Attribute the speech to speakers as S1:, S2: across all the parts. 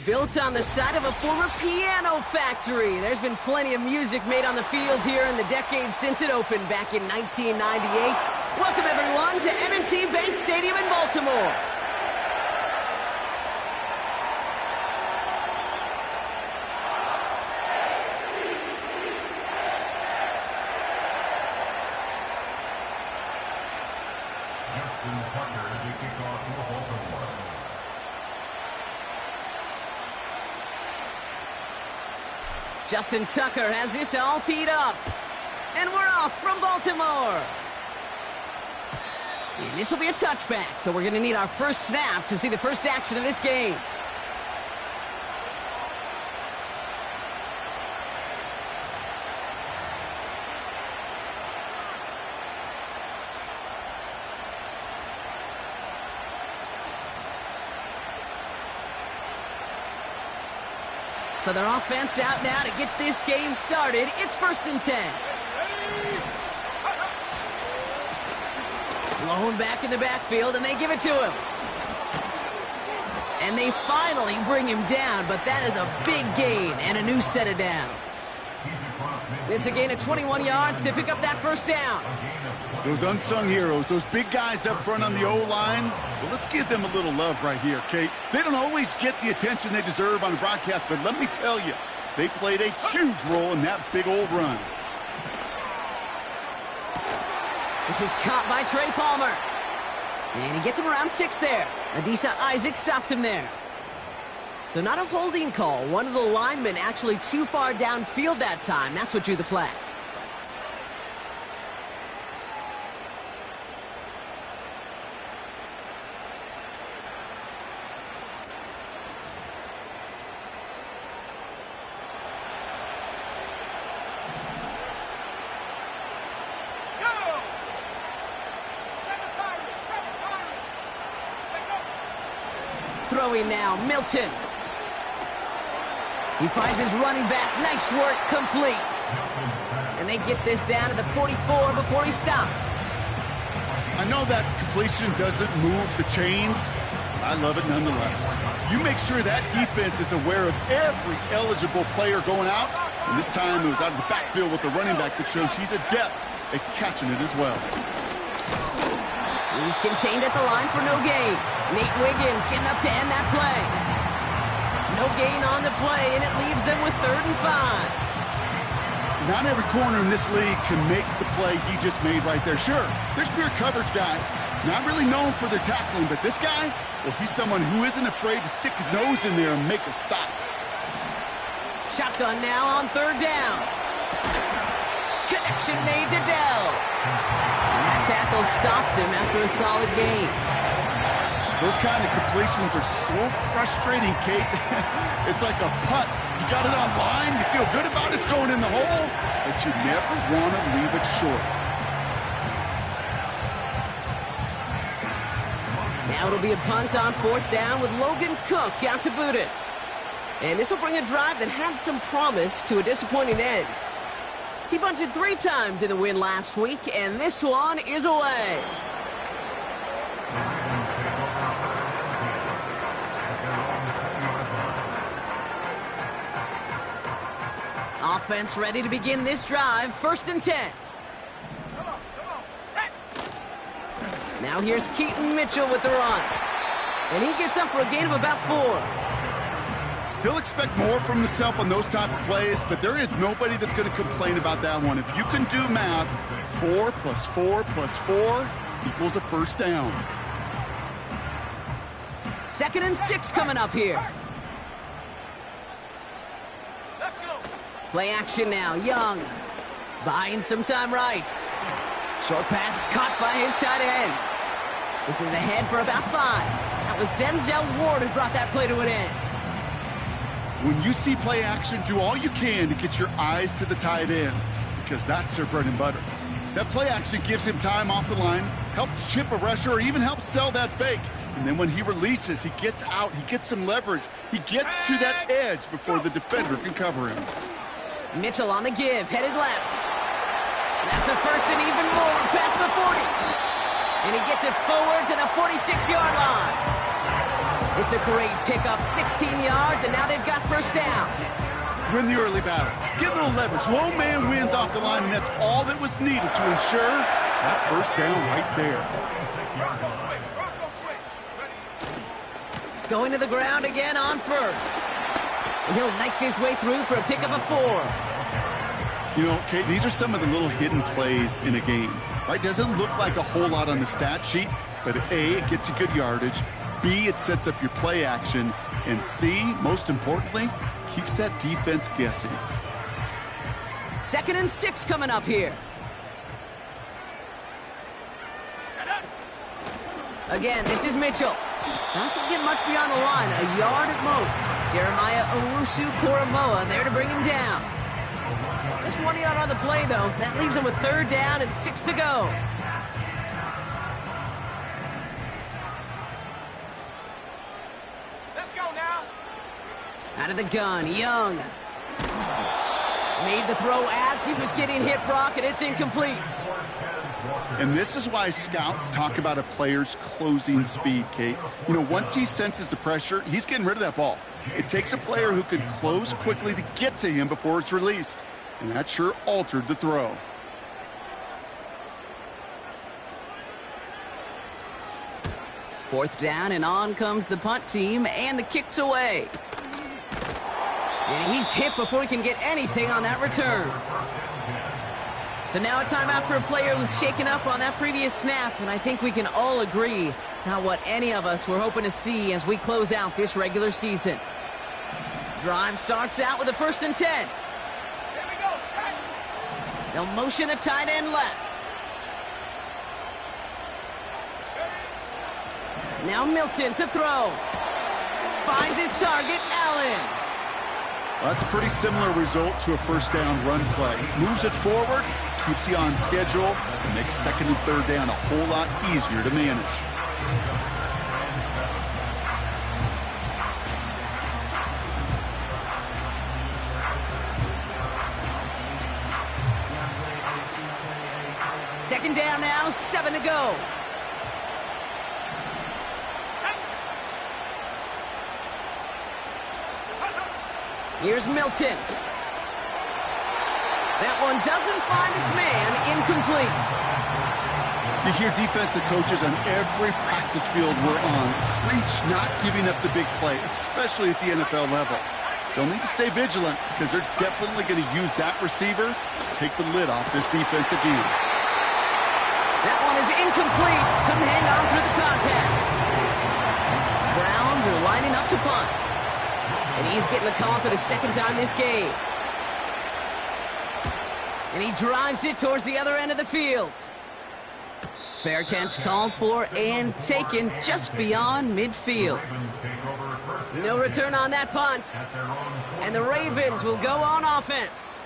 S1: Built on the side of a former piano factory, there's been plenty of music made on the field here in the decade since it opened back in 1998. Welcome, everyone, to M&T Bank Stadium in Baltimore.
S2: Justin Tucker to kick off for Baltimore.
S1: Justin Tucker has this all teed up. And we're off from Baltimore. And this will be a touchback, so we're going to need our first snap to see the first action of this game. So their offense out now to get this game started. It's 1st and 10. Blown back in the backfield, and they give it to him. And they finally bring him down, but that is a big gain and a new set of downs. It's a gain of 21 yards to pick up that first down.
S3: Those unsung heroes, those big guys up front on the O-line, well, let's give them a little love right here, Kate. They don't always get the attention they deserve on the broadcast, but let me tell you, they played a huge role in that big old run.
S1: This is caught by Trey Palmer. And he gets him around 6 there. Adisa Isaac stops him there. So not a holding call. One of the linemen actually too far downfield that time. That's what drew the flag. Throwing now, Milton. He finds his running back. Nice work, complete. And they get this down to the 44 before he stopped.
S3: I know that completion doesn't move the chains. I love it nonetheless. You make sure that defense is aware of every eligible player going out. And this time it was out of the backfield with the running back that shows he's adept at catching it as well.
S1: He's contained at the line for no gain. Nate Wiggins getting up to end that play. No gain on the play, and it leaves them with 3rd and 5.
S3: Not every corner in this league can make the play he just made right there. Sure, there's pure coverage guys. Not really known for their tackling, but this guy, well, he's someone who isn't afraid to stick his nose in there and make a stop.
S1: Shotgun now on 3rd down. Connection made to Dell. And that tackle stops him after a solid gain.
S3: Those kind of completions are so frustrating, Kate. It's like a putt. You got it on line, you feel good about it's going in the hole, but you never want to leave it short.
S1: Now it'll be a punt on 4th down with Logan Cook out to boot it. And this will bring a drive that had some promise to a disappointing end. He bunted 3 times in the win last week, and this one is away. Offense ready to begin this drive. 1st and 10. Now here's Keaton Mitchell with the run. And he gets up for a gain of about 4.
S3: He'll expect more from himself on those type of plays, but there is nobody that's going to complain about that one. If you can do math, 4 plus 4 plus 4 equals a 1st down.
S1: 2nd and 6 coming up here. Play action now. Young buying some time right. Short pass caught by his tight end. This is ahead for about 5. That was Denzel Ward who brought that play to an end.
S3: When you see play action, do all you can to get your eyes to the tight end, because that's their bread and butter. That play action gives him time off the line, helps chip a rusher, or even helps sell that fake. And then when he releases, he gets out, he gets some leverage. He gets to that edge before the defender can cover him.
S1: Mitchell on the give, headed left. That's a first and even more past the 40. And he gets it forward to the 46-yard line. It's a great pickup, 16 yards, and now they've got first down.
S3: Win the early battle. Get a little leverage. Low man wins off the line, and that's all that was needed to ensure that first down right there.
S1: Going to the ground again on first. And he'll knife his way through for a pickup of 4.
S3: You know, Kate, these are some of the little hidden plays in a game. Right? Doesn't look like a whole lot on the stat sheet, but A, it gets you good yardage. B, it sets up your play action. And C, most importantly, keeps that defense guessing.
S1: 2nd and 6 coming up here. Again, this is Mitchell. Doesn't get much beyond the line, a yard at most. Jeremiah Owusu-Koramoah there to bring him down. Just 1 yard on the play, though. That leaves him with 3rd down and 6 to go.
S4: Let's go now.
S1: Out of the gun, Young. Made the throw as he was getting hit, Brock, and it's incomplete.
S3: And this is why scouts talk about a player's closing speed, Kate. You know, once he senses the pressure, he's getting rid of that ball. It takes a player who can close quickly to get to him before it's released. And that sure altered the throw.
S1: Fourth down, and on comes the punt team, and the kick's away. And he's hit before he can get anything on that return. So now a timeout for a player who was shaken up on that previous snap, and I think we can all agree not what any of us were hoping to see as we close out this regular season. Drive starts out with a 1st and 10. They'll motion a tight end left. Now Milton to throw. Finds his target, Allen.
S3: Well, that's a pretty similar result to a first down run play. Moves it forward, keeps you on schedule, and makes 2nd and 3rd down a whole lot easier to manage.
S1: Second down now, 7 to go. Here's Milton. That one doesn't find its man, incomplete.
S3: You hear defensive coaches on every practice field we're on preach not giving up the big play, especially at the NFL level. They'll need to stay vigilant because they're definitely going to use that receiver to take the lid off this defense again.
S1: That one is incomplete. Couldn't hang on through the contact. Browns are lining up to punt. And he's getting the call for the 2nd time this game. And he drives it towards the other end of the field. Fair catch called for and taken just beyond midfield. No return on that punt. And the Ravens will go on offense.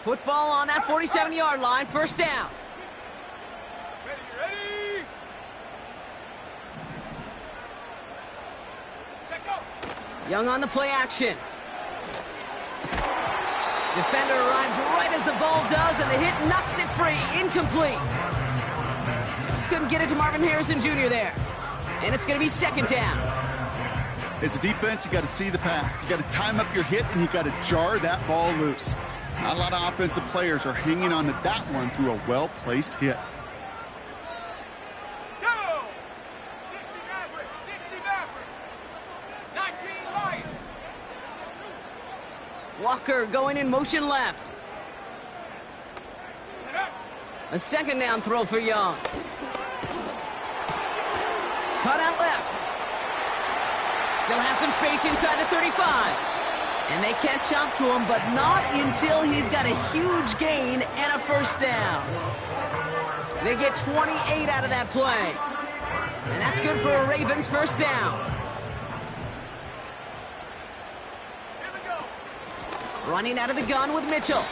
S1: Football on that 47-yard line, 1st down.
S4: Ready? Check go.
S1: Young on the play action. Defender arrives right as the ball does, and the hit knocks it free. Incomplete. Just couldn't get it to Marvin Harrison Jr. there. And it's going to be 2nd down.
S3: As a defense, you got to see the pass. You got to time up your hit, and you got to jar that ball loose. Not a lot of offensive players are hanging on to that one through a well-placed hit.
S4: Go! 60 Maverick, 60 Maverick. 19 Lion.
S1: Walker going in motion left. A 2nd down throw for Young. Cut out left. Still has some space inside the 35. And they catch up to him, but not until he's got a huge gain and a 1st down. They get 28 out of that play. And that's good for a Ravens first down. Running out of the gun with Mitchell.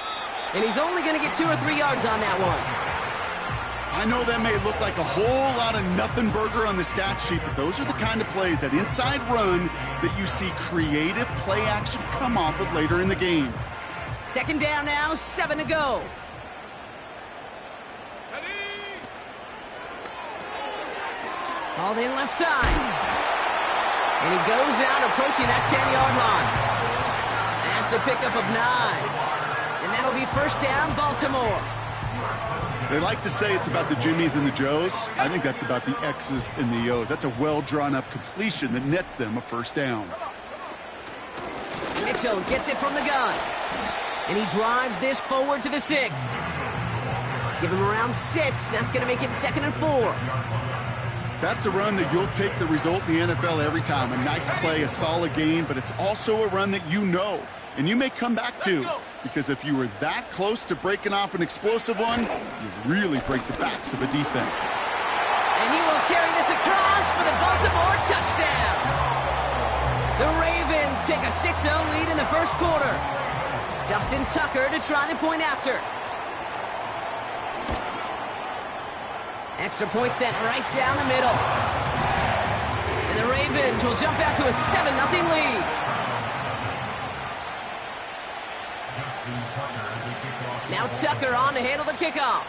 S1: And he's only going to get 2 or 3 yards on that one.
S3: I know that may look like a whole lot of nothing burger on the stat sheet, but those are the kind of plays, that inside run, that you see creative play action come off of later in the game.
S1: Second down now, 7 to go. Called in left side. And he goes out approaching that 10-yard line. That's a pickup of 9. And that'll be first down, Baltimore.
S3: They like to say it's about the Jimmies and the Joes. I think that's about the X's and the O's. That's a well-drawn-up completion that nets them a first down.
S1: Mitchell gets it from the gun. And he drives this forward to the 6. Give him around 6. That's going to make it 2nd and 4.
S3: That's a run that you'll take the result in the NFL every time. A nice play, a solid gain, but it's also a run that you know, and you may come back to, because if you were that close to breaking off an explosive one, you really break the backs of a defense.
S1: And he will carry this across for the Baltimore touchdown. The Ravens take a 6-0 lead in the first quarter. Justin Tucker to try the point after. Extra point sent right down the middle. And the Ravens will jump out to a 7-0 lead. Now Tucker on to handle the kickoff.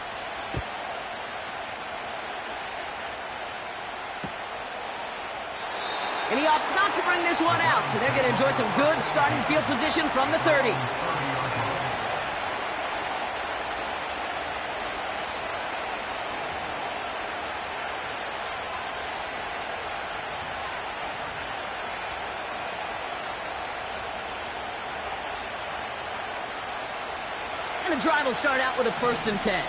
S1: And he opts not to bring this one out, so they're going to enjoy some good starting field position from the 30. And the drive will start out with a 1st and 10.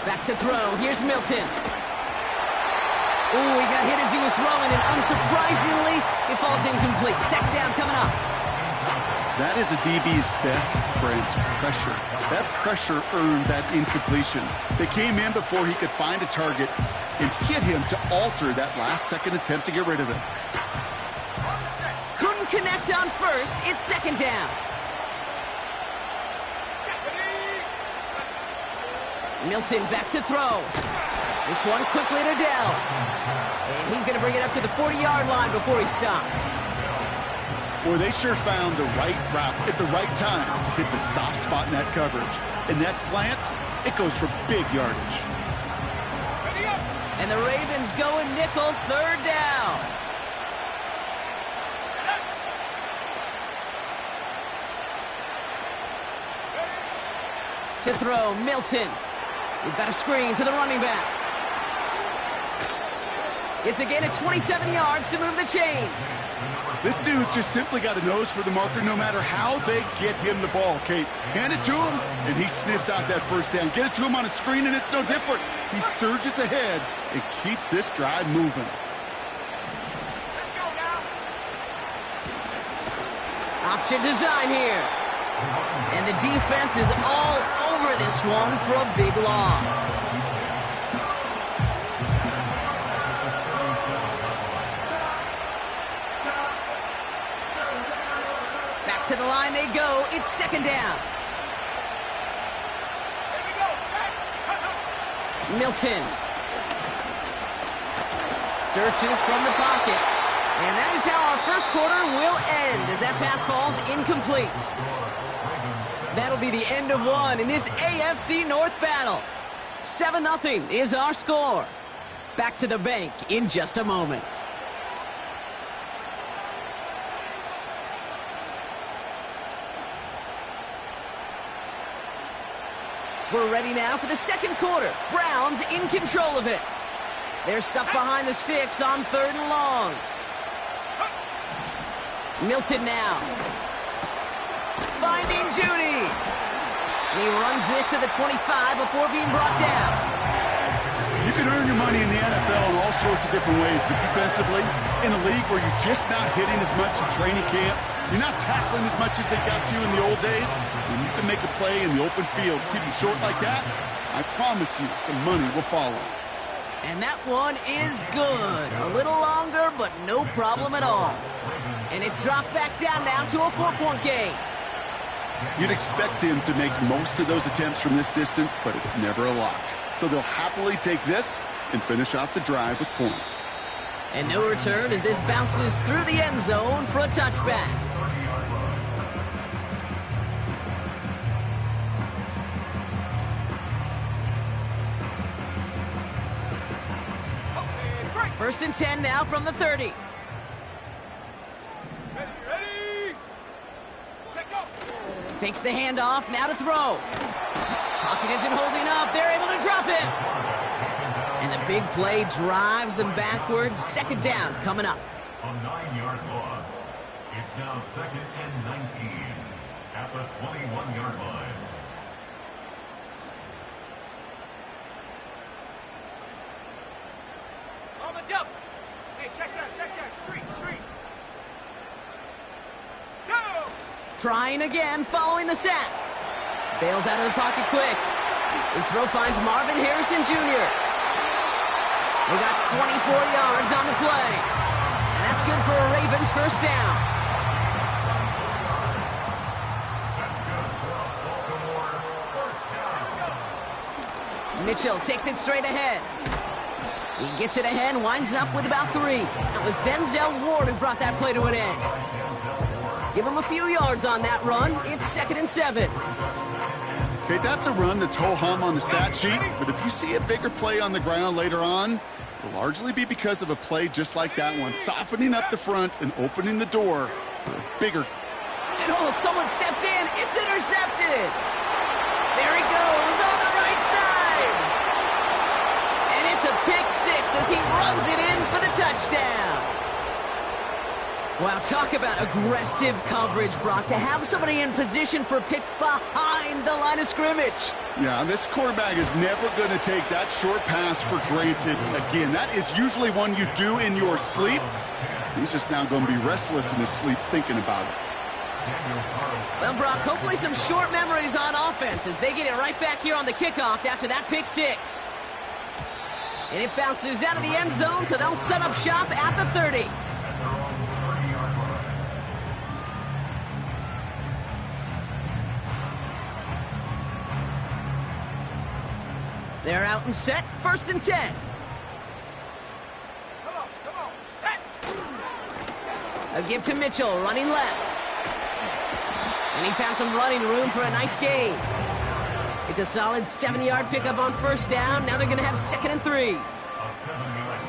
S1: Back to throw. Here's Milton. Ooh, he got hit as he was throwing, and unsurprisingly, it falls incomplete. Second down coming up.
S3: That is a DB's best friend, pressure. That pressure earned that incompletion. They came in before he could find a target and hit him to alter that last-second attempt to get rid of it.
S1: Couldn't connect on first. It's second down. Milton back to throw. This one quickly to Dell. And he's going to bring it up to the 40-yard line before he stopped.
S3: Boy, they sure found the right route at the right time to hit the soft spot in that coverage. And that slant, it goes for big yardage.
S1: And the Ravens go in nickel, 3rd down. To throw, Milton. We've got a screen to the running back. It's a gain of 27 yards to move the chains.
S3: This dude's just simply got a nose for the marker no matter how they get him the ball, Kate. Hand it to him, and he sniffs out that first down. Get it to him on a screen, and it's no different. He surges ahead and keeps this drive moving.
S4: Let's go now.
S1: Option design here. And the defense is all over this one for a big loss. Back to the line they go. It's second down.
S4: Here we go. Set.
S1: Milton. Searches from the pocket. And that is how our first quarter will end as that pass falls incomplete. That'll be the end of one in this AFC North battle. 7-0 is our score. Back to the bank in just a moment. We're ready now for the second quarter. Browns in control of it. They're stuck behind the sticks on 3rd and long. Milton now. Finding Judy. And he runs this to the 25 before being brought down.
S3: You can earn your money in the NFL in all sorts of different ways, but defensively, in a league where you're just not hitting as much in training camp, you're not tackling as much as they got to in the old days, and you can make a play in the open field, keep them short like that, I promise you some money will follow.
S1: And that one is good. A little longer, but no problem at all. And it's dropped back down now to a 4-point game.
S3: You'd expect him to make most of those attempts from this distance, but it's never a lock. So they'll happily take this and finish off the drive with points.
S1: And no return as this bounces through the end zone for a touchback. First and 10 now from the 30.
S4: Ready? Check up.
S1: Fakes the handoff, now to throw. Pocket isn't holding up, they're able to drop it. And the big play drives them backwards. Second down coming up.
S2: A 9-yard loss. It's now 2nd and 19 at the 21-yard line.
S4: On the double. Hey, check that. Street. Go!
S1: Trying again, following the sack. Bails out of the pocket quick. His throw finds Marvin Harrison Jr. They got 24 yards on the play. And that's good for a Ravens first down. Mitchell takes it straight ahead. He gets it ahead, winds up with about 3. That was Denzel Ward who brought that play to an end. Give him a few yards on that run. It's 2nd and 7.
S3: Okay, that's a run that's ho-hum on the stat sheet, but if you see a bigger play on the ground later on, it'll largely be because of a play just like that one, softening up the front and opening the door for a bigger.
S1: And someone stepped in. It's intercepted. There he goes on the right side. And it's a pick 6 as he runs it in for the touchdown. Wow, talk about aggressive coverage, Brock, to have somebody in position for a pick behind the line of scrimmage.
S3: Yeah, this quarterback is never going to take that short pass for granted again. That is usually one you do in your sleep. He's just now going to be restless in his sleep thinking about it.
S1: Well, Brock, hopefully some short memories on offense as they get it right back here on the kickoff after that pick 6. And it bounces out of the end zone, so they'll set up shop at the 30. They're out and set, 1st and 10.
S4: Come on, set.
S1: A give to Mitchell, running left. And he found some running room for a nice gain. It's a solid 7-yard pickup on first down. Now they're going to have 2nd and 3.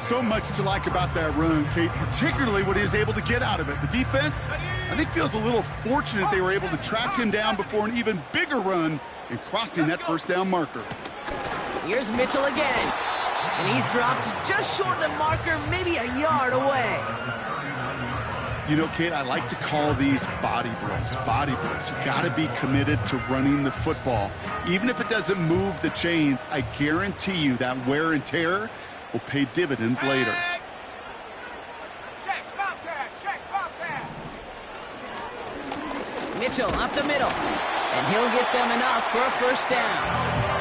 S3: So much to like about that run, Kate, particularly what he was able to get out of it. The defense, I think, feels a little fortunate they were able to track him down before an even bigger run in crossing that first down marker.
S1: Here's Mitchell again. And he's dropped just short of the marker, maybe a yard away.
S3: You know, Kate, I like to call these body blows. Body blows. You got to be committed to running the football. Even if it doesn't move the chains, I guarantee you that wear and tear will pay dividends later.
S4: Check Bobcat.
S1: Mitchell up the middle. And he'll get them enough for a first down.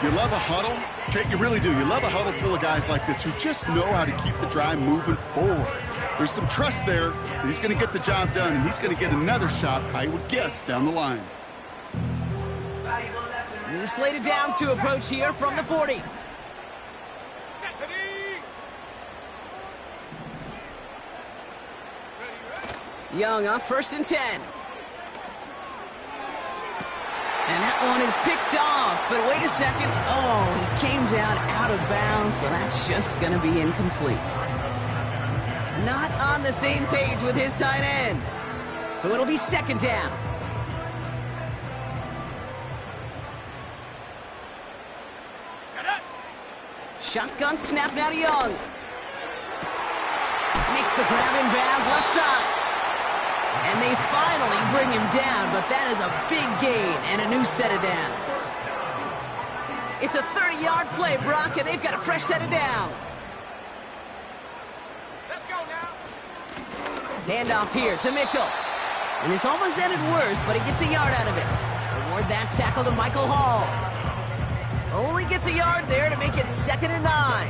S3: You love a huddle? Kate, you really do. You love a huddle full of guys like this who just know how to keep the drive moving forward. There's some trust there that he's going to get the job done, and he's going to get another shot, I would guess, down the line.
S1: New slated downs to approach here from the 40. Young up 1st and 10. And that one is picked off, but wait a second. Oh, he came down out of bounds, so that's just going to be incomplete. Not on the same page with his tight end. So it'll be 2nd down. Shotgun snap now to Young. Makes the grab in bounds left side. And they finally bring him down, but that is a big gain and a new set of downs. It's a 30-yard play, Brock, and they've got a fresh set of downs.
S4: Let's go now.
S1: Handoff here to Mitchell. And this almost ended worse, but he gets a yard out of it. Reward that tackle to Michael Hall. Only gets a yard there to make it 2nd and 9.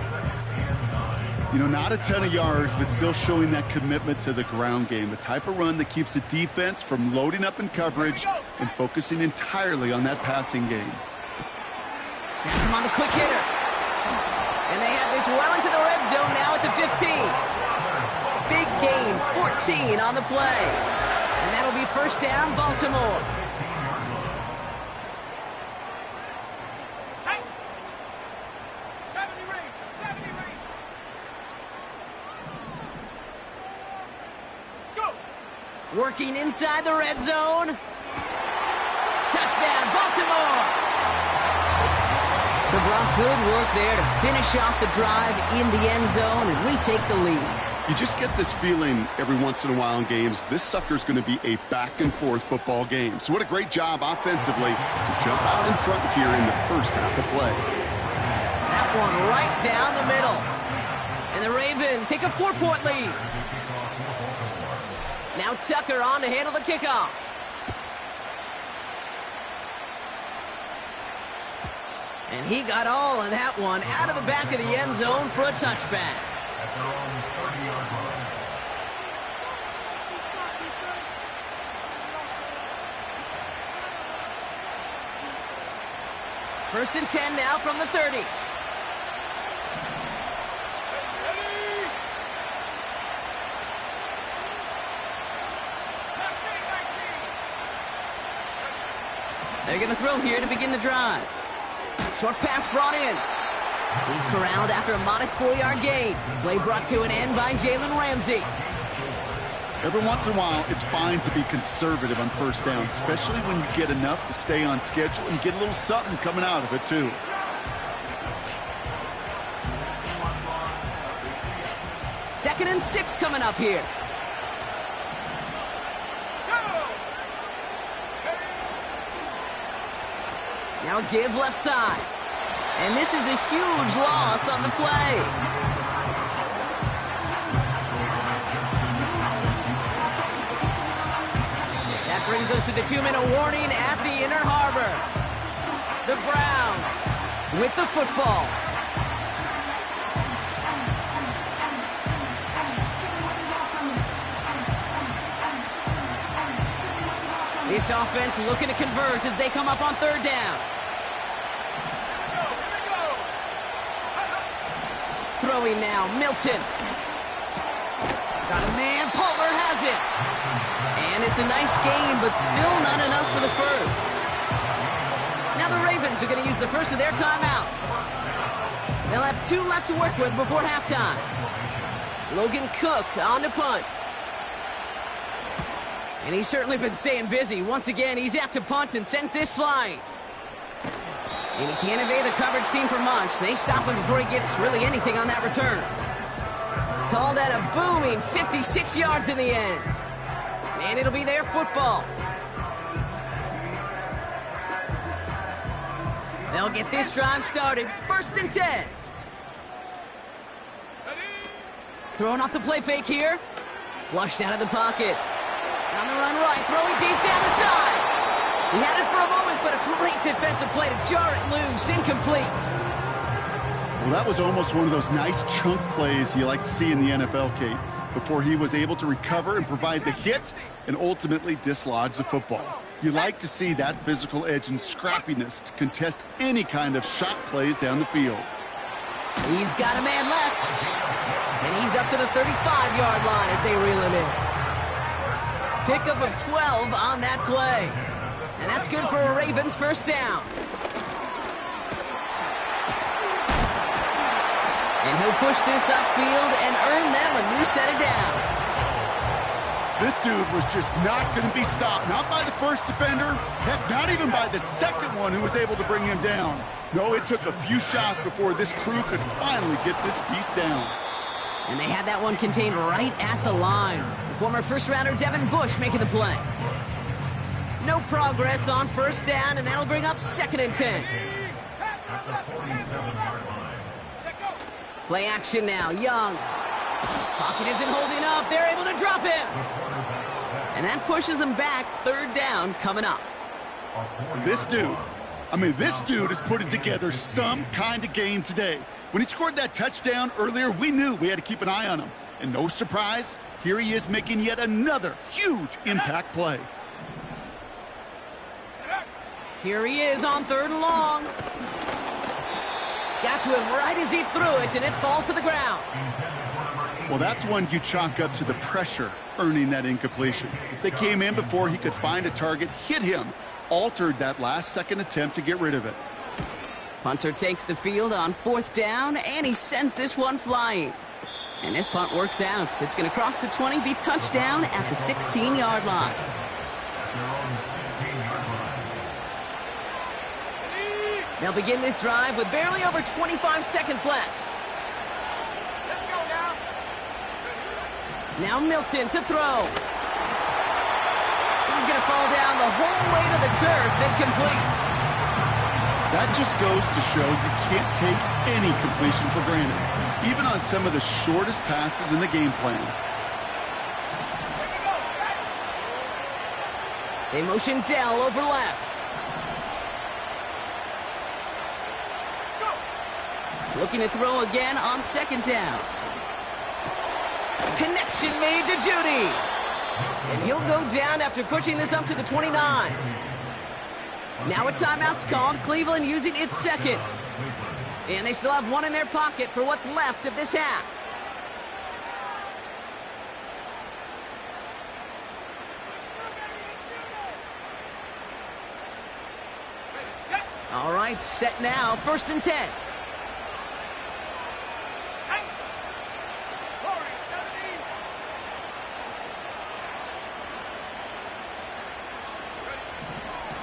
S3: You know, not a ton of yards, but still showing that commitment to the ground game. The type of run that keeps the defense from loading up in coverage and focusing entirely on that passing game.
S1: Has him on the quick hitter. And they have this well into the red zone now at the 15. Big gain, 14 on the play. And that'll be first down, Baltimore.
S4: Tight. 70 range. 70 range. Go.
S1: Working inside the red zone. Touchdown, Baltimore. So Brock, good work there to finish off the drive in the end zone and retake the lead.
S3: You just get this feeling every once in a while in games, this sucker's going to be a back-and-forth football game. So what a great job offensively to jump out in front here in the first half of play.
S1: That one right down the middle. And the Ravens take a 4-point lead. Now Tucker on to handle the kickoff. And he got all of that one out of the back of the end zone for a touchback.
S2: At their own 30-yard line.
S1: First and 10 now from the 30. They're going to throw here to begin the drive. Short pass brought in. He's corralled after a modest 4-yard gain. Play brought to an end by Jalen Ramsey.
S3: Every once in a while, it's fine to be conservative on first down, especially when you get enough to stay on schedule and get a little something coming out of it, too.
S1: Second and 6 coming up here. Now a give left side. And this is a huge loss on the play. That brings us to the 2-minute warning at the Inner Harbor. The Browns with the football. This offense looking to convert as they come up on 3rd down. Throwing now, Milton. Got a man, Palmer has it. And it's a nice game, but still not enough for the first. Now the Ravens are going to use the first of their timeouts. They'll have 2 left to work with before halftime. Logan Cook on to punt. And he's certainly been staying busy. Once again, he's out to punt and sends this flying. And he can't evade the coverage team for much. They stop him before he gets really anything on that return. Call that a booming 56 yards in the end. And it'll be their football. They'll get this drive started. 1st and 10. Throwing off the play fake here. Flushed out of the pocket. On the run right, throwing deep down the side. He had it for a moment, but a great defensive play to jar it loose. Incomplete.
S3: Well, that was almost one of those nice chunk plays you like to see in the NFL, Kate, before he was able to recover and provide the hit and ultimately dislodge the football. You like to see that physical edge and scrappiness to contest any kind of shot plays down the field.
S1: He's got a man left. And he's up to the 35-yard line as they reel him in. Pickup of 12 on that play. And that's good for a Ravens first down. And he'll push this upfield and earn them a new set of downs.
S3: This dude was just not going to be stopped. Not by the first defender. Heck, not even by the second one who was able to bring him down. No, it took a few shots before this crew could finally get this beast down.
S1: And they had that one contained right at the line. The former first-rounder Devin Bush making the play. No progress on first down, and that'll bring up 2nd and 10.
S2: the 47-yard line.
S1: Play action now. Young. Pocket isn't holding up. They're able to drop him. And that pushes them back. Third down coming up.
S3: This dude is putting together some kind of game today. When he scored that touchdown earlier, we knew we had to keep an eye on him. And no surprise, here he is making yet another huge impact play.
S1: Here he is on 3rd and long. Got to him right as he threw it, and it falls to the ground.
S3: Well, that's one you chalk up to the pressure earning that incompletion. They came in before he could find a target, hit him, altered that last-second attempt to get rid of it.
S1: Punter takes the field on 4th down, and he sends this one flying. And this punt works out. It's going to cross the 20, be touchdown at the 16-yard line. They'll begin this drive with barely over 25 seconds left.
S4: Let's go now.
S1: Now Milton to throw. This is going to fall down the whole way to the turf, incomplete.
S3: That just goes to show you can't take any completion for granted, even on some of the shortest passes in the game plan.
S1: They motion Dell over left. Looking to throw again on 2nd down. Connection made to Judy. And he'll go down after pushing this up to the 29. Now a timeout's called. Cleveland using its 2nd. And they still have one in their pocket for what's left of this half. All right, set now. 1st and 10.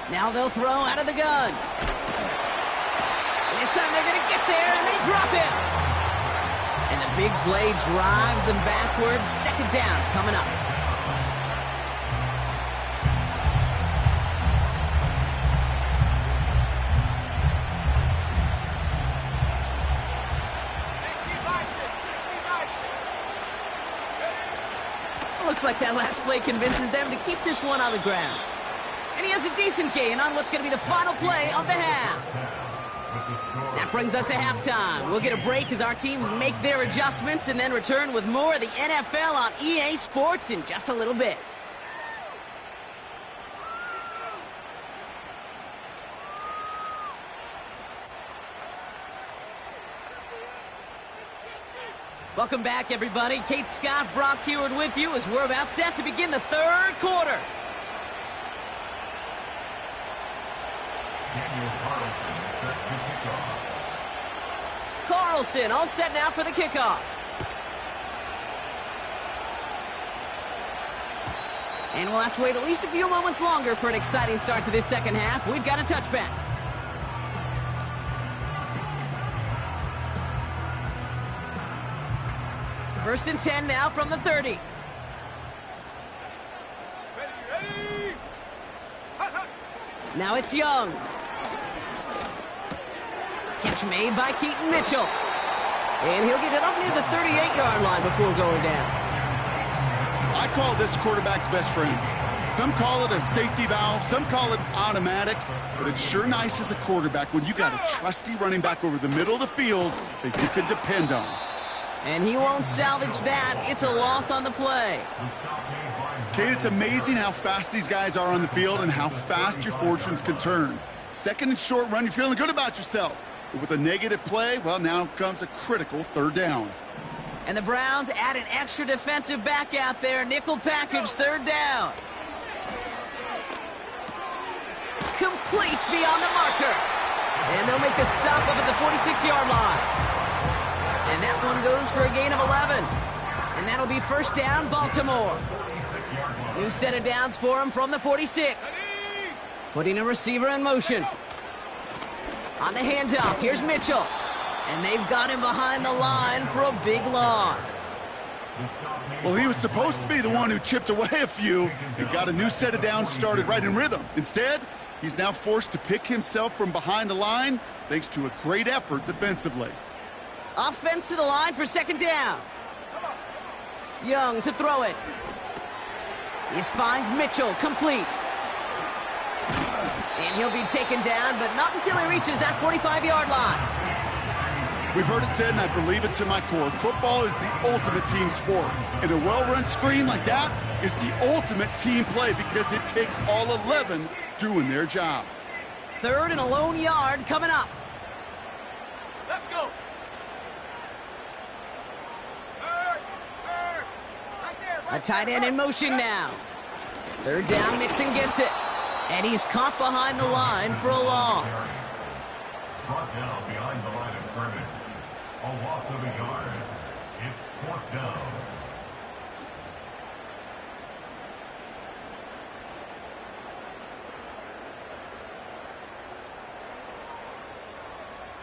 S1: Now they'll throw out of the gun. And this time they're going to get there, and they drop him. And the big play drives them backwards. 2nd down coming up. Looks like that last play convinces them to keep this one on the ground. And he has a decent gain on what's going to be the final play of the half. That brings us to halftime. We'll get a break as our teams make their adjustments and then return with more of the NFL on EA Sports in just a little bit. Welcome back, everybody. Kate Scott, Brock Heward with you as we're about set to begin the 3rd quarter.
S2: Daniel Carlson set to kickoff.
S1: Carlson all set now for the kickoff. And we'll have to wait at least a few moments longer for an exciting start to this 2nd half. We've got a touchback. First and 10 now from the 30.
S4: Ready.
S1: Now it's Young. Catch made by Keaton Mitchell. And he'll get it up near the 38-yard line before going down.
S3: I call this quarterback's best friend. Some call it a safety valve, some call it automatic, but it's sure nice as a quarterback when you got a trusty running back over the middle of the field that you can depend on.
S1: And he won't salvage that. It's a loss on the play.
S3: Kate, it's amazing how fast these guys are on the field and how fast your fortunes can turn. 2nd and short run, you're feeling good about yourself. But with a negative play, well, now comes a critical 3rd down.
S1: And the Browns add an extra defensive back out there. Nickel package, 3rd down. Complete beyond the marker. And they'll make the stop up at the 46-yard line. And that one goes for a gain of 11. And that'll be 1st down, Baltimore. New set of downs for him from the 46. Putting a receiver in motion. On the handoff, here's Mitchell. And they've got him behind the line for a big loss.
S3: Well, he was supposed to be the one who chipped away a few and got a new set of downs started right in rhythm. Instead, He's now forced to pick himself from behind the line thanks to a great effort defensively.
S1: Offense to the line for second down. Young to throw it. This finds Mitchell, complete. And he'll be taken down, but not until he reaches that 45-yard line.
S3: We've heard it said, and I believe it to my core, football is the ultimate team sport. And a well-run screen like that is the ultimate team play because it takes all 11 doing their job.
S1: Third and a lone yard coming up.
S4: Let's go.
S1: A tight end in motion now. Third down, Mixon gets it. And he's caught behind the line for a loss.
S2: Brought down behind the line of scrimmage. A loss of a yard. It's fourth down.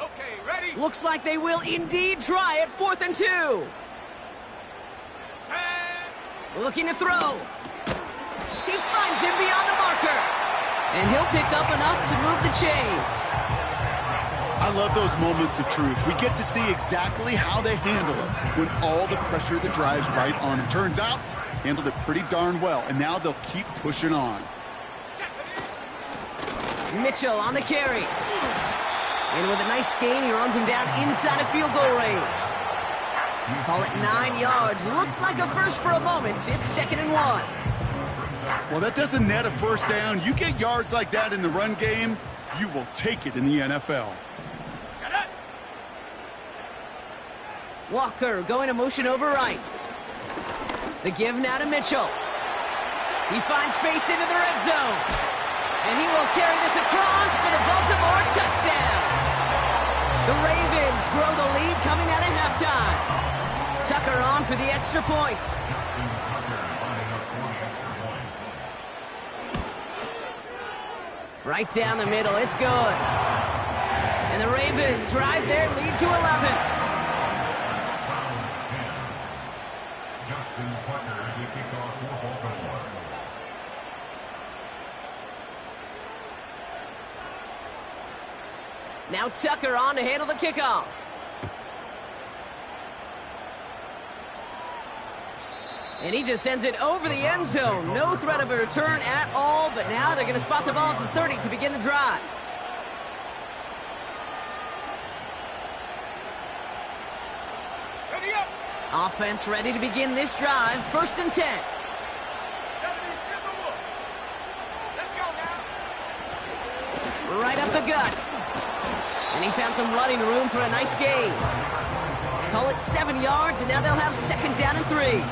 S4: Okay, ready?
S1: Looks like they will indeed try it. 4th and 2.
S4: Set.
S1: Looking to throw. He finds him beyond the marker. And he'll pick up enough to move the chains.
S3: I love those moments of truth. We get to see exactly how they handle it when all the pressure that drives right on them. Turns out, handled it pretty darn well, and now they'll keep pushing on.
S1: Mitchell on the carry. And with a nice gain, he runs him down inside a field goal range. Call it 9 yards. Looks like a first for a moment. It's 2nd and 1.
S3: Well, that doesn't net a first down. You get yards like that in the run game, you will take it in the NFL.
S1: Walker going to motion over right. The give now to Mitchell. He finds space into the red zone. And he will carry this across for the Baltimore touchdown. The Ravens grow the lead coming out of halftime. Tucker on for the extra point. Right down the middle, it's good. And the Ravens drive their lead to 11.
S2: Justin Tucker to kick off for Baltimore.
S1: Now Tucker on to handle the kickoff. And he just sends it over the end zone. No threat of a return at all, but now they're going to spot the ball at the 30 to begin the drive.
S4: Ready up.
S1: Offense ready to begin this drive. 1st and 10.
S4: 70 Let's go now.
S1: Right up the gut. And he found some running room for a nice gain. Call it 7 yards, and now they'll have 2nd down and 3.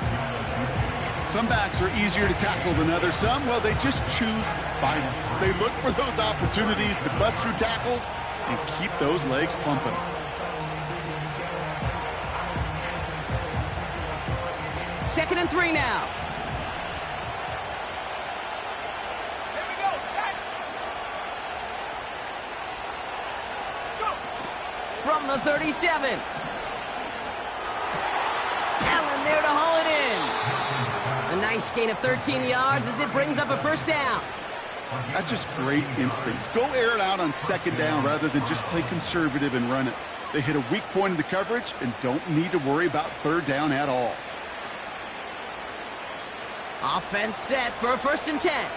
S3: Some backs are easier to tackle than others. Some, well, they just choose violence. They look for those opportunities to bust through tackles and keep those legs pumping.
S1: Second and 3 now.
S4: Here we go. Set. Go.
S1: From the 37. Allen there to haul it in. A nice gain of 13 yards as it brings up a 1st down.
S3: That's just great instincts. Go air it out on 2nd down rather than just play conservative and run it. They hit a weak point in the coverage and don't need to worry about 3rd down at all.
S1: Offense set for a 1st and 10.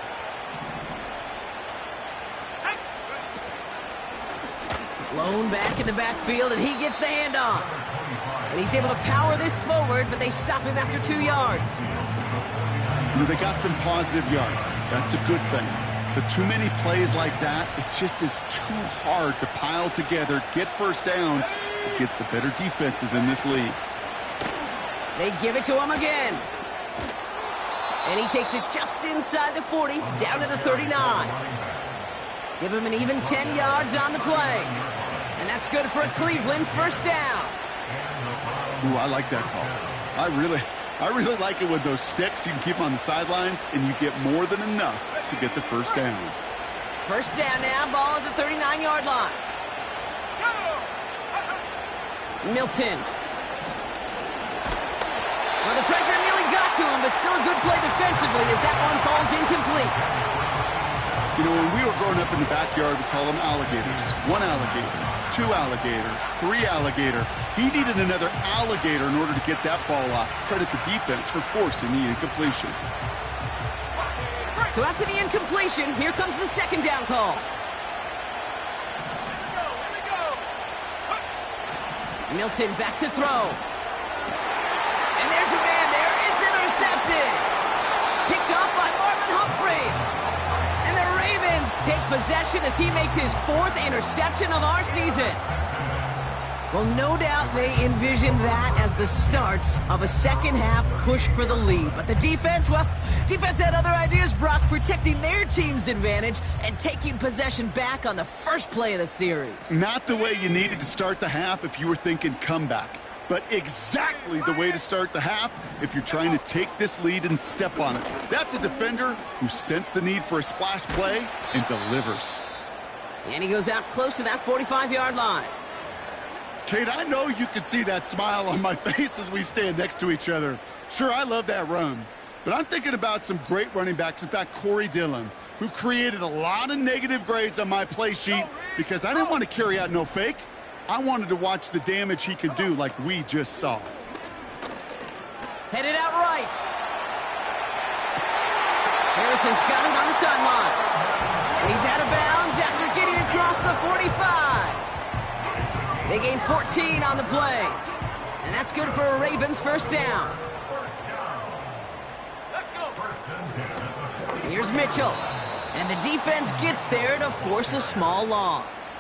S1: Lone back in the backfield, and he gets the handoff. And he's able to power this forward, but they stop him after 2 yards.
S3: You know, they got some positive yards. That's a good thing. But too many plays like that, it just is too hard to pile together, get 1st downs against the better defenses in this league.
S1: They give it to him again. And he takes it just inside the 40, down to the 39. Give him an even 10 yards on the play. And that's good for a Cleveland 1st down.
S3: Ooh, I like that call. I really like it with those sticks. You can keep them on the sidelines, and you get more than enough to get the 1st down.
S1: 1st down now, ball at the 39-yard line. Milton. Well, the pressure nearly got to him, but still a good play defensively as that one falls incomplete.
S3: You know, when we were growing up in the backyard, we call them alligators. 1 alligator, 2 alligator, 3 alligator. He needed another alligator in order to get that ball off. Credit the defense for forcing the incompletion.
S1: So after the incompletion, here comes the second down call. Milton back to throw. And there's a man there. It's intercepted. Picked off by Marlon Humphrey. And the Ravens take possession as he makes his 4th interception of our season. Well, no doubt they envisioned that as the start of a second-half push for the lead. But the defense, well, defense had other ideas, Brock, protecting their team's advantage and taking possession back on the first play of the series.
S3: Not the way you needed to start the half if you were thinking comeback, but exactly the way to start the half if you're trying to take this lead and step on it. That's a defender who sensed the need for a splash play and delivers.
S1: And he goes out close to that 45-yard line.
S3: Kate, I know you can see that smile on my face as we stand next to each other. Sure, I love that run, but I'm thinking about some great running backs. In fact, Corey Dillon, who created a lot of negative grades on my play sheet because I didn't want to carry out no fake. I wanted to watch the damage he could do like we just saw.
S1: Headed out right. Harrison's got it on the sideline. And he's out of bounds after getting across the 45. They gain 14 on the play. And that's good for a Ravens first down.
S4: Let's go.
S1: Here's Mitchell. And the defense gets there to force a small loss.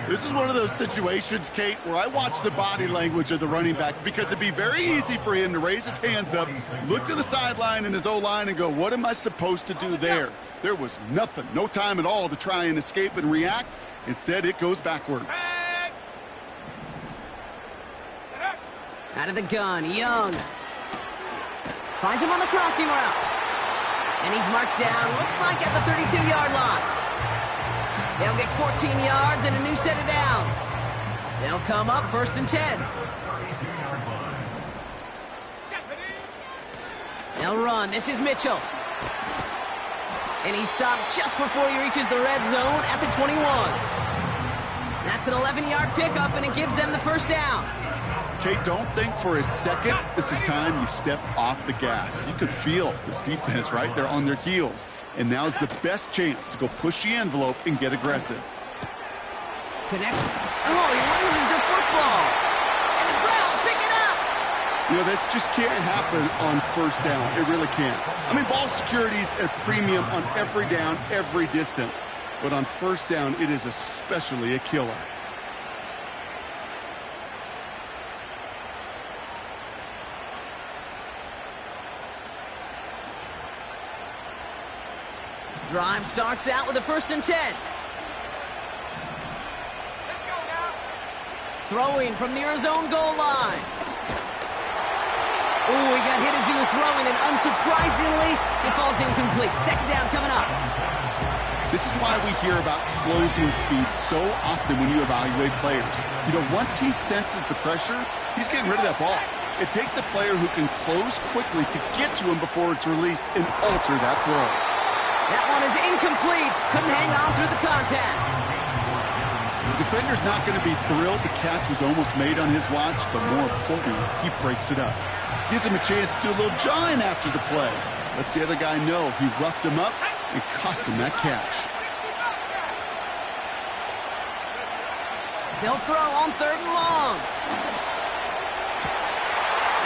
S3: This is one of those situations, Kate, where I watch the body language of the running back because it'd be very easy for him to raise his hands up, look to the sideline in his O-line and go, what am I supposed to do there? There was nothing, no time at all to try and escape and react. Instead, it goes backwards.
S1: Out of the gun, Young. Finds him on the crossing route. And he's marked down, looks like at the 32-yard line. They'll get 14 yards and a new set of downs. They'll come up 1st and 10. They'll run. This is Mitchell. And he's stopped just before he reaches the red zone at the 21. That's an 11-yard pickup, and it gives them the first down.
S3: Kate, don't think for a second this is time you step off the gas. You could feel this defense, right? They're on their heels. And now's the best chance to go push the envelope and get aggressive.
S1: Connects. Oh, he loses the football. And the Browns pick it up.
S3: You know, this just can't happen on first down. It really can't. I mean, ball security's a premium on every down, every distance. But on first down, it is especially a killer.
S1: Drive starts out with a 1st and 10.
S4: Let's go now.
S1: Throwing from near his own goal line. Ooh, he got hit as he was throwing, and unsurprisingly, it falls incomplete. Second down coming up.
S3: This is why we hear about closing speed so often when you evaluate players. You know, once he senses the pressure, he's getting rid of that ball. It takes a player who can close quickly to get to him before it's released and alter that throw.
S1: That one is incomplete. Couldn't hang on through the contact.
S3: The defender's not going to be thrilled the catch was almost made on his watch, but more importantly, he breaks it up. Gives him a chance to do a little jawing after the play. Lets the other guy know he roughed him up and cost him that catch.
S1: They'll throw on 3rd and long.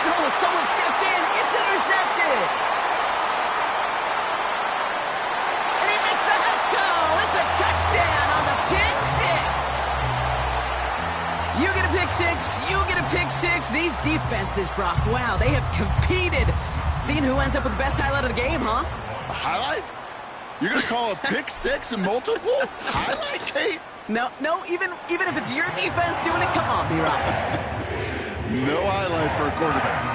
S1: And oh, someone stepped in. It's intercepted. And he makes the house go. It's a touchdown on the pick six. You get a pick six. You get a pick six. These defenses, Brock, wow, they have competed. Seeing who ends up with the best highlight of the game, huh?
S3: A highlight? You're going to call a pick six and multiple? Highlight, Kate?
S1: No, even if it's your defense doing it, come on, B-Rock.
S3: No highlight for a quarterback.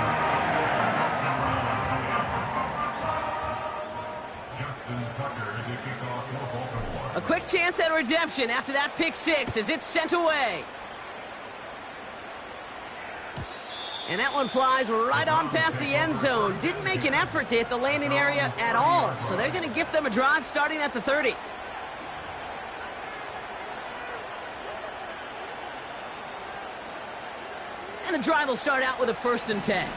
S1: A quick chance at redemption after that pick six as it's sent away. And that one flies right on past the end zone. Didn't make an effort to hit the landing area at all. So they're going to gift them a drive starting at the 30. And the drive will start out with a 1st and 10.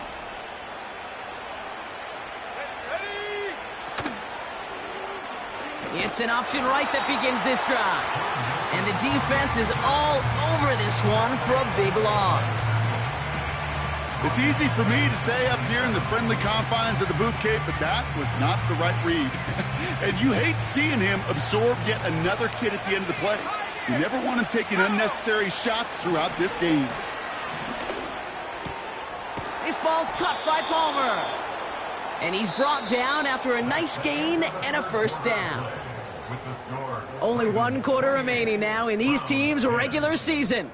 S1: It's an option right that begins this drive. And the defense is all over this one for a big loss.
S3: It's easy for me to say up here in the friendly confines of the booth, Kate, but that was not the right read. And you hate seeing him absorb yet another hit at the end of the play. You never want him taking unnecessary shots throughout this game.
S1: This ball's caught by Palmer. And he's brought down after a nice gain and a 1st down. Only 1 quarter remaining now in these teams' regular season.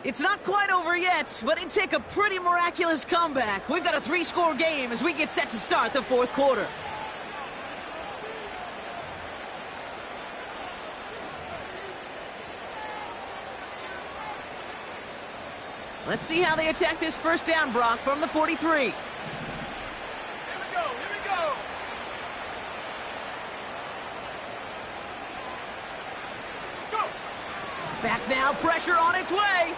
S1: It's not quite over yet, but it'd take a pretty miraculous comeback. We've got a 3-score game as we get set to start the 4th quarter. Let's see how they attack this 1st down, Brock, from the 43.
S4: Here we go. Go.
S1: Back now, pressure on its way.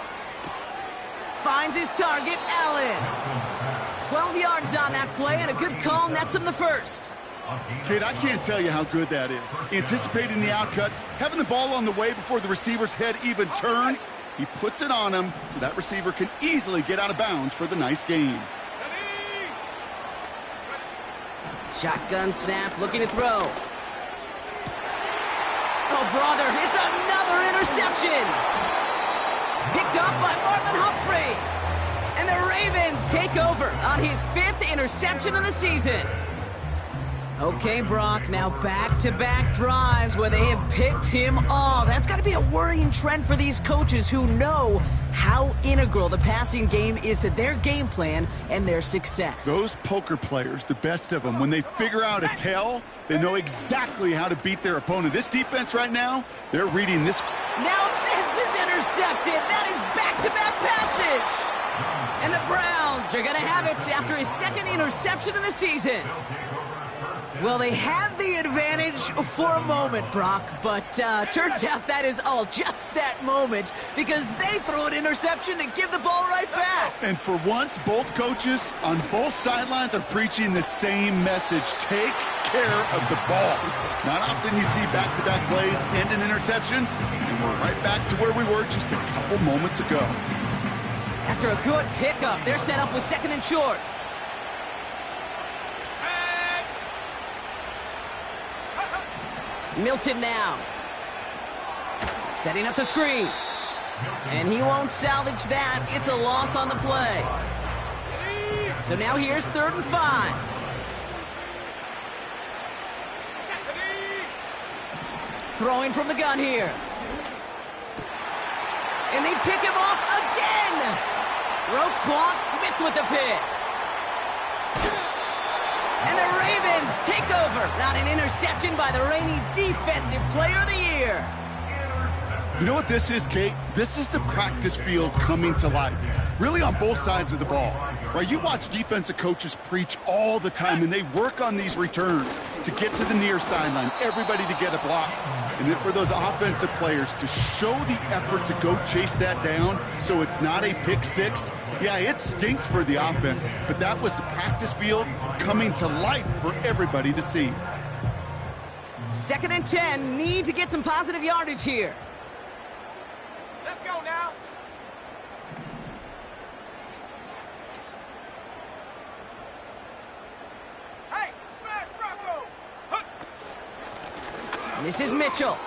S1: Finds his target, Allen. 12 yards on that play, and a good call nets him the 1st.
S3: Kate, I can't tell you how good that is. Anticipating the outcut, having the ball on the way before the receiver's head even turns, he puts it on him so that receiver can easily get out of bounds for the nice gain.
S1: Shotgun snap, looking to throw. Oh, brother, it's another interception. Picked up by Marlon Humphrey. And the Ravens take over on his 5th interception of the season. Okay, Brock, now back-to-back drives where they have picked him off. That's got to be a worrying trend for these coaches who know how integral the passing game is to their game plan and their success.
S3: Those poker players, the best of them, when they figure out a tell, they know exactly how to beat their opponent. This defense right now, they're reading this.
S1: Now this is intercepted. That is back-to-back passes. And the Browns are going to have it after his 2nd interception of the season. Well, they had the advantage for a moment, Brock, but turns out that is all just that moment because they throw an interception to give the ball right back.
S3: And for once, both coaches on both sidelines are preaching the same message. Take care of the ball. Not often you see back-to-back plays end in interceptions, and we're right back to where we were just a couple moments ago.
S1: After a good pickup, they're set up with 2nd and short. Milton now. Setting up the screen. And he won't salvage that. It's a loss on the play. So now here's 3rd and 5. Throwing from the gun here. And they pick him off again. Roquan Smith with the pick. And the Ravens take over. Not an interception by the reigning Defensive Player of the Year.
S3: You know what this is, Kate? This is the practice field coming to life. Really on both sides of the ball. Right, you watch defensive coaches preach all the time, and they work on these returns to get to the near sideline, everybody to get a block. And then for those offensive players to show the effort to go chase that down so it's not a pick six. Yeah, it stinks for the offense, but that was the practice field coming to life for everybody to see.
S1: 2nd and 10, need to get some positive yardage here.
S4: Let's go now. Hey, smash Bronco.
S1: This is Mitchell.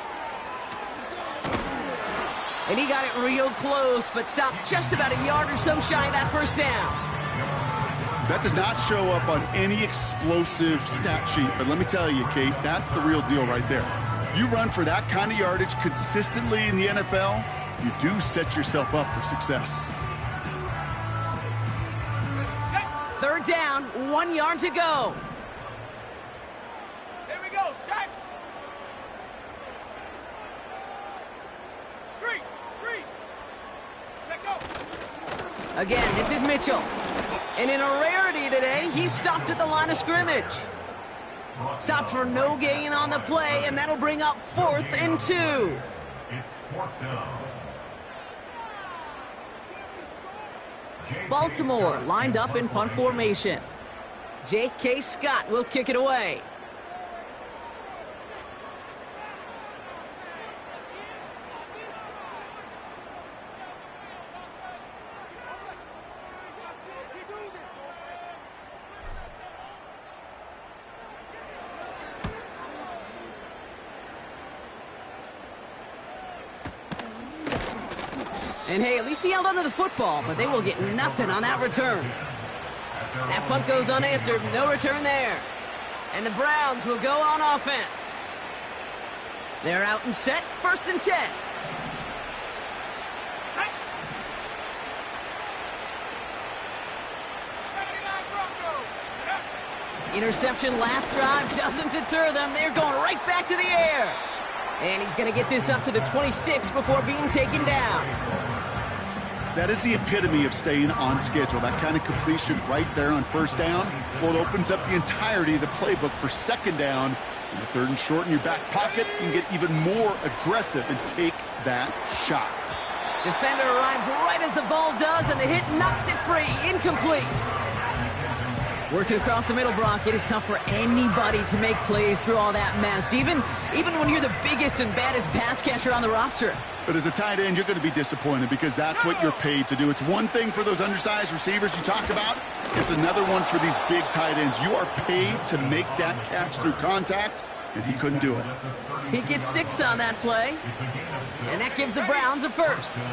S1: And he got it real close, but stopped just about a yard or so shy of that 1st down.
S3: That does not show up on any explosive stat sheet, but let me tell you, Kate, that's the real deal right there. You run for that kind of yardage consistently in the NFL, you do set yourself up for success.
S1: 3rd down, 1 yard to go.
S4: Here we go, Shaq. Street. Check go.
S1: Again, this is Mitchell. And in a rarity today, he's stopped at the line of scrimmage. Stopped for no gain on the play, and that'll bring up 4th and 2.
S2: It's 4th down.
S1: Baltimore lined up in punt formation. J.K. Scott will kick it away. And hey, at least he held onto the football, but they will get nothing on that return. That punt goes unanswered, no return there. And the Browns will go on offense. They're out and set, 1st and 10. Interception last drive doesn't deter them. They're going right back to the air. And he's going to get this up to the 26 before being taken down.
S3: That is the epitome of staying on schedule. That kind of completion right there on 1st down. Well, it opens up the entirety of the playbook for 2nd down. And the 3rd and short in your back pocket, you can get even more aggressive and take that shot.
S1: Defender arrives right as the ball does, and the hit knocks it free. Incomplete. Working across the middle, Brock, it is tough for anybody to make plays through all that mess, even when you're the biggest and baddest pass catcher on the roster.
S3: But as a tight end, you're going to be disappointed because that's what you're paid to do. It's one thing for those undersized receivers you talk about. It's another one for these big tight ends. You are paid to make that catch through contact, and he couldn't do it.
S1: He gets 6 on that play, and that gives the Browns a 1st.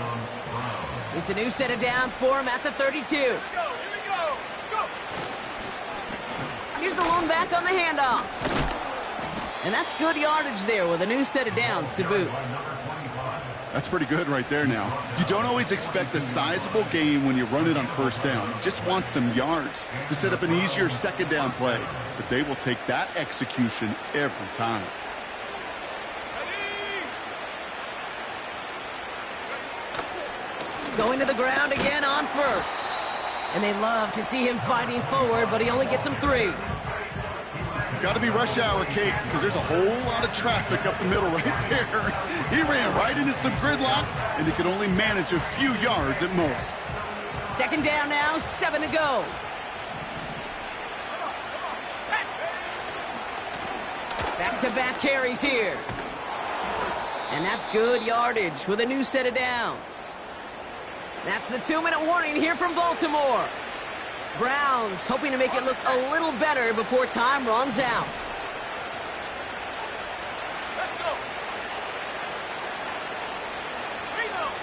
S1: It's a new set of downs for him at the 32. Here's the lone back on the handoff. And that's good yardage there with a new set of downs to boot.
S3: That's pretty good right there now. You don't always expect a sizable gain when you run it on 1st down. You just want some yards to set up an easier 2nd down play. But they will take that execution every time.
S1: Going to the ground again on 1st. And they love to see him fighting forward, but he only gets him 3.
S3: Got to be rush hour, Kate, because there's a whole lot of traffic up the middle right there. He ran right into some gridlock, and he could only manage a few yards at most.
S1: 2nd down now, 7 to go. Back-to-back carries here. And that's good yardage with a new set of downs. That's the 2-minute warning here from Baltimore. Browns hoping to make it look a little better before time runs out.
S4: Let's go. Reload.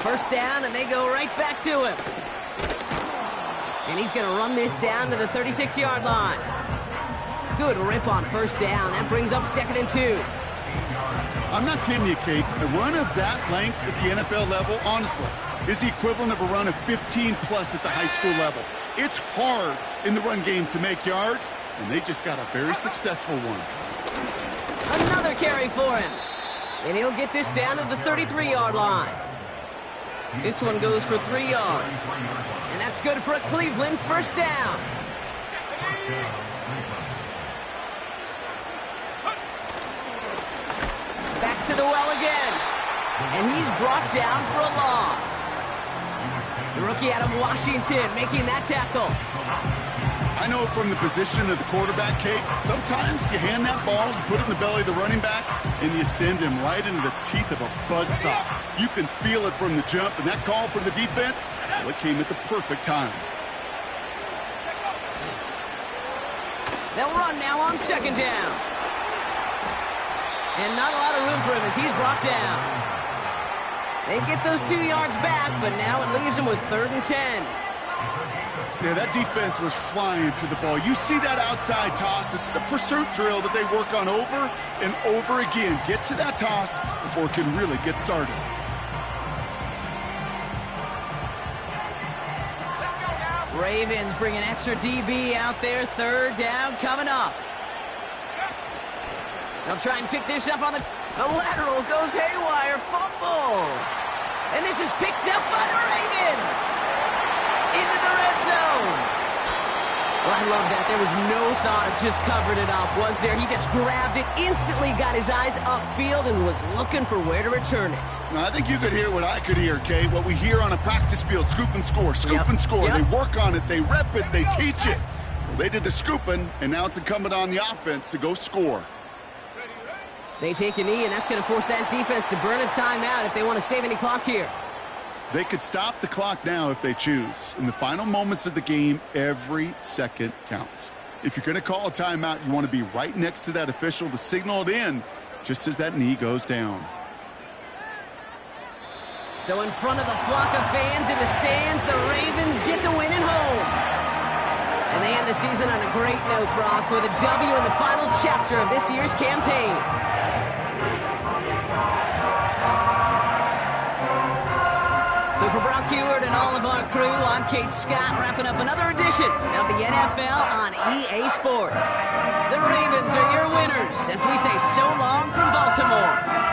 S1: 1st down, and they go right back to him. And he's going to run this down to the 36-yard line. Good rip on 1st down. That brings up 2nd and 2.
S3: I'm not kidding you, Kate. A run of that length at the NFL level, honestly, is the equivalent of a run of 15-plus at the high school level. It's hard in the run game to make yards, and they just got a very successful one.
S1: Another carry for him. And he'll get this down to the 33-yard line. This one goes for 3 yards. And that's good for a Cleveland 1st down. Back to the well again. And he's brought down for a loss. The rookie out of Washington making that tackle.
S3: I know from the position of the quarterback, Kate, sometimes you hand that ball, you put it in the belly of the running back, and you send him right into the teeth of a buzzsaw. You can feel it from the jump, and that call from the defense, well, it came at the perfect time.
S1: They'll run now on 2nd down. And not a lot of room for him as he's brought down. They get those 2 yards back, but now it leaves him with 3rd and 10.
S3: Yeah, that defense was flying to the ball. You see that outside toss. This is a pursuit drill that they work on over and over again. Get to that toss before it can really get started.
S1: Ravens bring an extra DB out there. 3rd down coming up. They'll try and pick this up on the lateral. Goes haywire. Fumble. And this is picked up by the Ravens. into the red zone. Well, I love that. There was no thought of just covering it up, was there? He just grabbed it, instantly got his eyes upfield, and was looking for where to return it.
S3: Now, I think you could hear what I could hear, Kate. What we hear on a practice field, scoop and score, scoop and score. They work on it, they rep it, they teach it. Well, they did the scooping, and now it's incumbent on the offense to go score.
S1: They take a knee, and that's going to force that defense to burn a timeout if they want to save any clock here.
S3: They could stop the clock now if they choose. In the final moments of the game, every second counts. If you're going to call a timeout, you want to be right next to that official to signal it in just as that knee goes down.
S1: So in front of the flock of fans in the stands, the Ravens get the win at home. And they end the season on a great note, Brock, with a W in the final chapter of this year's campaign. So for Brock Huard and all of our crew, I'm Kate Scott, wrapping up another edition of the NFL on EA Sports. The Ravens are your winners as we say so long from Baltimore.